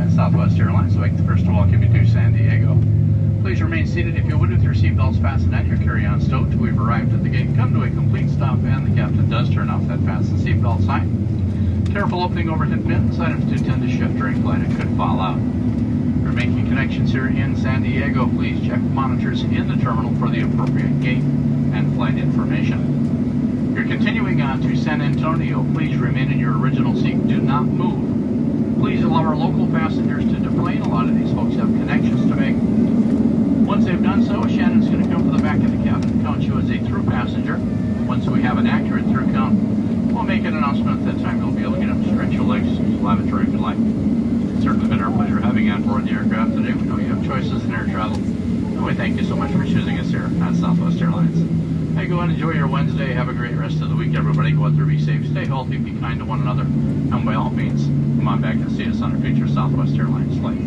at Southwest Airlines. I'd like to first welcome you to San Diego. Please remain seated if you would with your seatbelts fastened and your carry-on stowed till we've arrived at the gate. Come to a complete stop and the captain does turn off that fasten seatbelt sign. Careful opening overhead bins. Items do tend to shift during flight and could fall out. If you're making connections here in San Diego, please check monitors in the terminal for the appropriate gate and flight information. If you're continuing on to San Antonio, please remain in your original seat. Do not move. Please allow our local passengers to deplane. A lot of these folks have connections to make. Once they've done so, Shannon's going to come to the back of the cabin, count you as a through passenger. Once we have an accurate through count, we'll make an announcement. At that time, you'll be able to get up to stretch your legs, use the lavatory if you like. It's certainly been our pleasure having you on board the aircraft today. We know you have choices in air travel, and we thank you so much for choosing us here at Southwest Airlines. Hey, go and enjoy your Wednesday. Have a great rest of the week, everybody. Go out there, be safe, stay healthy, be kind to one another, and by all means, come on back and see us on a future Southwest Airlines flight.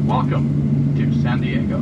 Welcome to San Diego.